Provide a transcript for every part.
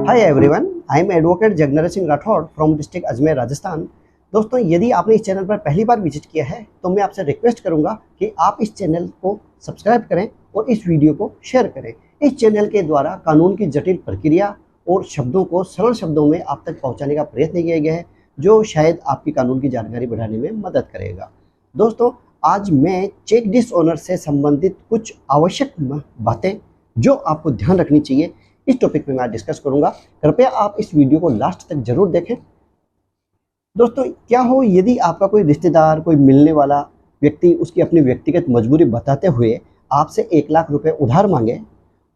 Hi everyone, I am advocate Jagnaresh Singh Rathore from district Ajmer Rajasthan. दोस्तों, यदि आपने इस चैनल पर पहली बार विजिट किया है तो मैं आपसे रिक्वेस्ट करूंगा कि आप इस चैनल को सब्सक्राइब करें और इस वीडियो को शेयर करें। इस चैनल के द्वारा कानून की जटिल प्रक्रिया और शब्दों को सरल शब्दों में आप तक पहुँचाने का प्रयत्न किया गया है, जो शायद आपकी कानून की जानकारी बढ़ाने में मदद करेगा। दोस्तों, आज मैं चेक डिसऑनर से संबंधित कुछ आवश्यक बातें जो आपको ध्यान रखनी चाहिए, इस टॉपिक पे मैं डिस्कस करूंगा। कृपया आप इस वीडियो को लास्ट तक जरूर देखें। दोस्तों, क्या हो यदि आपका कोई रिश्तेदार, कोई मिलने वाला व्यक्ति उसकी अपनी व्यक्तिगत मजबूरी बताते हुए आपसे 1 लाख रुपए उधार मांगे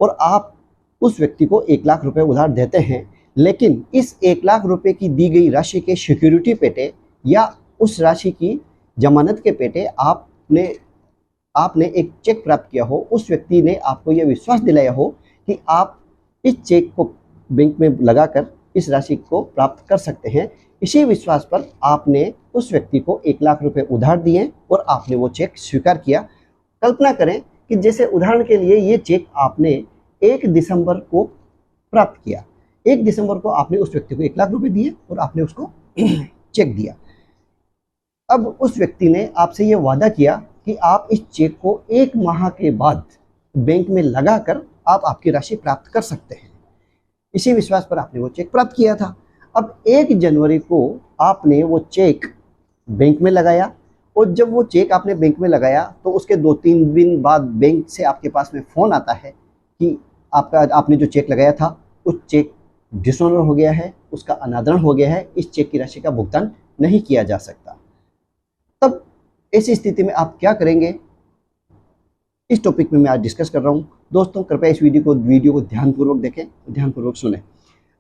और आप उस व्यक्ति को 1 लाख रुपए उधार देते हैं, लेकिन इस 1 लाख रुपए की दी गई राशि के सिक्योरिटी पेटे या उस राशि की जमानत के पेटे आपने एक चेक प्राप्त किया हो, उस व्यक्ति ने आपको यह विश्वास दिलाया हो कि आप इस चेक को बैंक में लगाकर इस राशि को प्राप्त कर सकते हैं। इसी विश्वास पर आपने उस व्यक्ति को 1 लाख रुपए उधार दिए और आपने वो चेक स्वीकार किया। कल्पना करें कि जैसे उदाहरण के लिए ये चेक आपने 1 दिसंबर को प्राप्त किया। 1 दिसंबर को आपने उस व्यक्ति को 1 लाख रुपए दिए और आपने उसको चेक दिया। अब उस व्यक्ति ने आपसे ये वादा किया कि आप इस चेक को 1 माह के बाद बैंक में लगाकर आप आपकी राशि प्राप्त कर सकते हैं। इसी विश्वास पर आपने वो चेक प्राप्त किया था। अब 1 जनवरी को आपने वो चेक बैंक में लगाया और जब वो चेक आपने बैंक में लगाया तो उसके 2-3 दिन बाद बैंक से आपके पास में फ़ोन आता है कि आपने जो चेक लगाया था उस चेक डिसऑनर हो गया है, उसका अनादरण हो गया है, इस चेक की राशि का भुगतान नहीं किया जा सकता। तब ऐसी स्थिति में आप क्या करेंगे, इस टॉपिक में मैं आज डिस्कस कर रहा हूँ। दोस्तों, कृपया इस वीडियो को ध्यानपूर्वक देखें, ध्यानपूर्वक सुनें।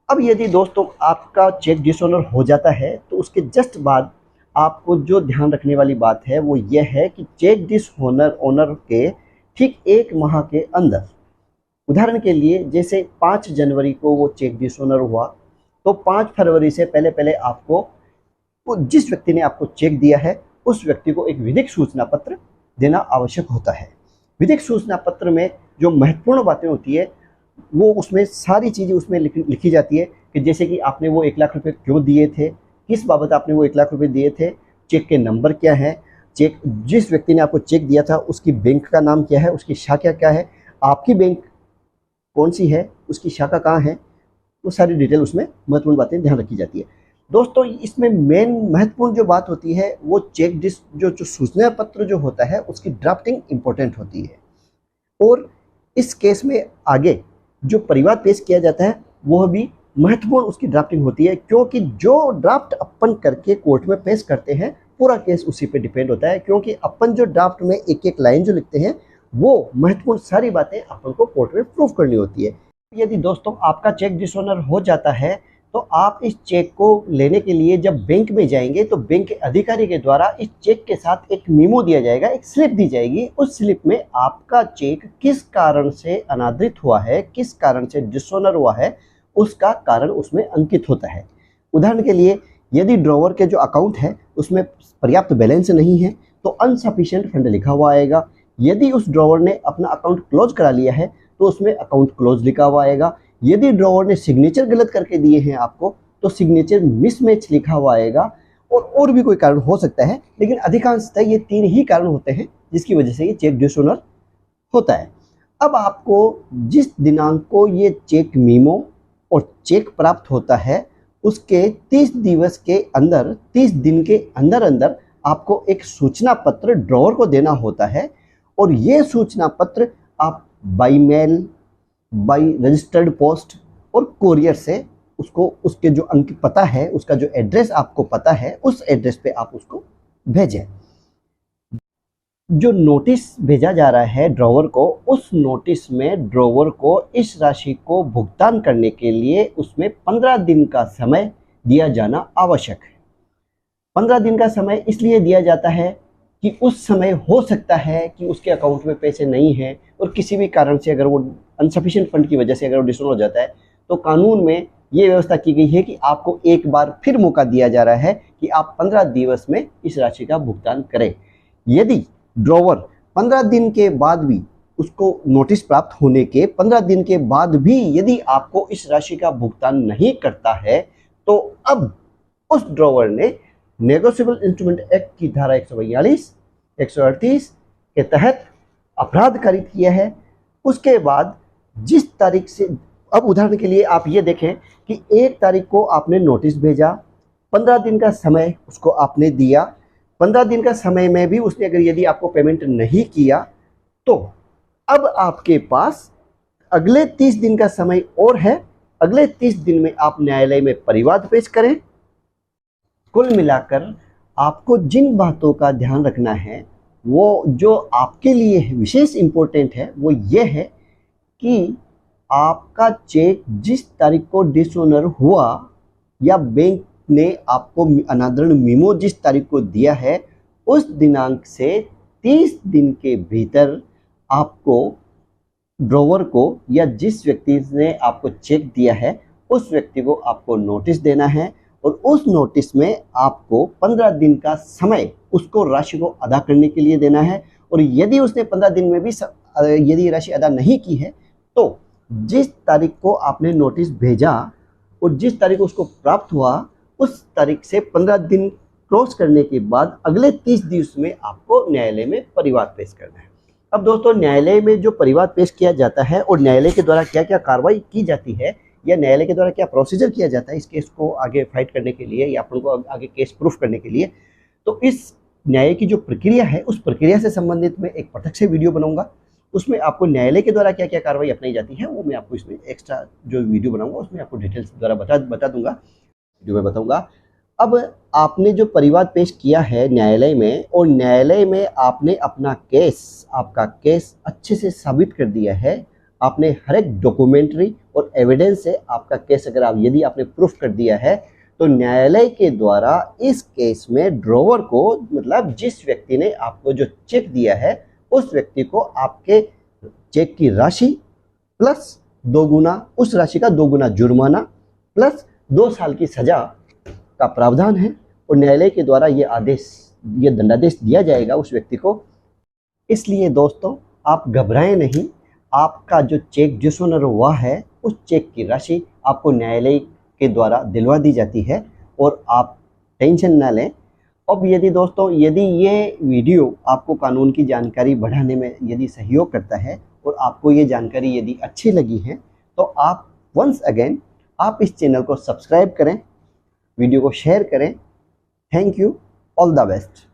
अब यदि दोस्तों आपका चेक डिसऑनर हो जाता है तो उसके जस्ट बाद आपको जो ध्यान रखने वाली बात है वो ये है कि चेक डिसऑनर के ठीक 1 माह के अंदर, उदाहरण के लिए जैसे 5 जनवरी को वो चेक डिसऑनर हुआ तो 5 फरवरी से पहले आपको जिस व्यक्ति ने आपको चेक दिया है उस व्यक्ति को एक विधिक सूचना पत्र देना आवश्यक होता है। विधिक सूचना पत्र में जो महत्वपूर्ण बातें होती है वो उसमें सारी चीज़ें उसमें लिखी जाती है कि जैसे कि आपने वो 1 लाख रुपए क्यों दिए थे, किस बाबत आपने वो 1 लाख रुपए दिए थे, चेक के नंबर क्या है, चेक जिस व्यक्ति ने आपको चेक दिया था उसकी बैंक का नाम क्या है, उसकी शाखा क्या है, आपकी बैंक कौन सी है, उसकी शाखा कहाँ है, वो सारी डिटेल उसमें महत्वपूर्ण बातें ध्यान रखी जाती है। दोस्तों, इसमें मेन महत्वपूर्ण जो बात होती है वो चेक जो सूचना पत्र जो होता है उसकी ड्राफ्टिंग इम्पोर्टेंट होती है। और इस केस में आगे जो परिवाद पेश किया जाता है वह भी महत्वपूर्ण उसकी ड्राफ्टिंग होती है, क्योंकि जो ड्राफ्ट अपन करके कोर्ट में पेश करते हैं पूरा केस उसी पे डिपेंड होता है, क्योंकि अपन जो ड्राफ्ट में एक लाइन जो लिखते हैं वो महत्वपूर्ण सारी बातें अपन को कोर्ट में प्रूफ करनी होती है। यदि दोस्तों आपका चेक डिसऑनर हो जाता है तो आप इस चेक को लेने के लिए जब बैंक में जाएंगे तो बैंक के अधिकारी के द्वारा इस चेक के साथ एक मीमो दिया जाएगा, एक स्लिप दी जाएगी। उस स्लिप में आपका चेक किस कारण से अनादृत हुआ है, किस कारण से डिसऑनर हुआ है, उसका कारण उसमें अंकित होता है। उदाहरण के लिए यदि ड्रॉवर के जो अकाउंट है उसमें पर्याप्त बैलेंस नहीं है तो अनसफिशिएंट फंड लिखा हुआ आएगा। यदि उस ड्रॉवर ने अपना अकाउंट क्लोज करा लिया है तो उसमें अकाउंट क्लोज लिखा हुआ आएगा। यदि ड्रॉवर ने सिग्नेचर गलत करके दिए हैं आपको तो सिग्नेचर मिसमैच लिखा हुआ आएगा। और भी कोई कारण हो सकता है, लेकिन अधिकांशतः ये 3 ही कारण होते हैं जिसकी वजह से ये चेक डिसऑनर होता है। अब आपको जिस दिनांक को ये चेक मीमो और चेक प्राप्त होता है उसके 30 दिवस के अंदर, 30 दिन के अंदर अंदर आपको एक सूचना पत्र ड्रॉवर को देना होता है। और ये सूचना पत्र आप by mail, by registered post और कोरियर से उसको, उसके जो अंक पता है, उसका जो एड्रेस आपको पता है उस एड्रेस पे आप उसको भेजें। जो नोटिस भेजा जा रहा है ड्रॉवर को, उस नोटिस में ड्रॉवर को इस राशि को भुगतान करने के लिए उसमें 15 दिन का समय दिया जाना आवश्यक है। 15 दिन का समय इसलिए दिया जाता है कि उस समय हो सकता है कि उसके अकाउंट में पैसे नहीं हैं और किसी भी कारण से अगर वो अनसफिशिएंट फंड की वजह से अगर वो डिसऑनर हो जाता है तो कानून में ये व्यवस्था की गई है कि आपको एक बार फिर मौका दिया जा रहा है कि आप 15 दिवस में इस राशि का भुगतान करें। यदि ड्रॉवर 15 दिन के बाद भी उसको नोटिस प्राप्त होने के 15 दिन के बाद भी यदि आपको इस राशि का भुगतान नहीं करता है, तो अब उस ड्रॉवर ने नेगोशिएबल इंस्ट्रूमेंट एक्ट की धारा 142, 138 के तहत अपराध कारित किया है। उसके बाद जिस तारीख से, अब उदाहरण के लिए आप ये देखें कि 1 तारीख को आपने नोटिस भेजा, 15 दिन का समय उसको आपने दिया, 15 दिन का समय में भी उसने अगर यदि आपको पेमेंट नहीं किया, तो अब आपके पास अगले 30 दिन का समय और है। अगले 30 दिन में आप न्यायालय में परिवाद पेश करें। कुल मिलाकर आपको जिन बातों का ध्यान रखना है, वो जो आपके लिए विशेष इम्पोर्टेंट है, वो ये है कि आपका चेक जिस तारीख को डिसऑनर हुआ या बैंक ने आपको अनादरण मीमो जिस तारीख को दिया है, उस दिनांक से 30 दिन के भीतर आपको ड्रॉवर को या जिस व्यक्ति ने आपको चेक दिया है उस व्यक्ति को आपको नोटिस देना है, और उस नोटिस में आपको 15 दिन का समय उसको राशि को अदा करने के लिए देना है। और यदि उसने 15 दिन में भी यदि राशि अदा नहीं की है, तो जिस तारीख को आपने नोटिस भेजा और जिस तारीख को उसको प्राप्त हुआ, उस तारीख से 15 दिन क्रॉस करने के बाद अगले 30 दिवस में आपको न्यायालय में परिवाद पेश करना है। अब दोस्तों, न्यायालय में जो परिवाद पेश किया जाता है और न्यायालय के द्वारा क्या क्या कार्रवाई की जाती है या न्यायालय के द्वारा क्या प्रोसीजर किया जाता है इस केस को आगे फाइट करने के लिए या अपन को आगे केस प्रूफ करने के लिए, तो इस न्याय की जो प्रक्रिया है उस प्रक्रिया से संबंधित मैं एक पृथक से वीडियो बनाऊंगा। उसमें आपको न्यायालय के द्वारा क्या क्या कार्रवाई अपनाई जाती है वो मैं आपको इसमें एक्स्ट्रा जो वीडियो बनाऊंगा उसमें आपको डिटेल्स द्वारा बता दूंगा, वीडियो में बताऊंगा। अब आपने जो परिवाद पेश किया है न्यायालय में, और न्यायालय में आपने अपना केस, आपका केस अच्छे से साबित कर दिया है, आपने हर एक डॉक्यूमेंट्री और एविडेंस से आपका केस अगर आप यदि आपने प्रूफ कर दिया है, तो न्यायालय के द्वारा इस केस में ड्रॉवर को, मतलब जिस व्यक्ति ने आपको जो चेक दिया है उस व्यक्ति को आपके चेक की राशि प्लस 2 गुना उस राशि का 2 गुना जुर्माना प्लस 2 साल की सजा का प्रावधान है, और न्यायालय के द्वारा ये दंडादेश दिया जाएगा उस व्यक्ति को। इसलिए दोस्तों, आप घबराएं नहीं, आपका जो चेक डिसऑनर हुआ है उस चेक की राशि आपको न्यायालय के द्वारा दिलवा दी जाती है, और आप टेंशन ना लें। अब यदि दोस्तों, यदि ये वीडियो आपको कानून की जानकारी बढ़ाने में यदि सहयोग करता है और आपको ये जानकारी यदि अच्छी लगी है, तो आप वंस अगेन आप इस चैनल को सब्सक्राइब करें, वीडियो को शेयर करें। Thank you, all the best.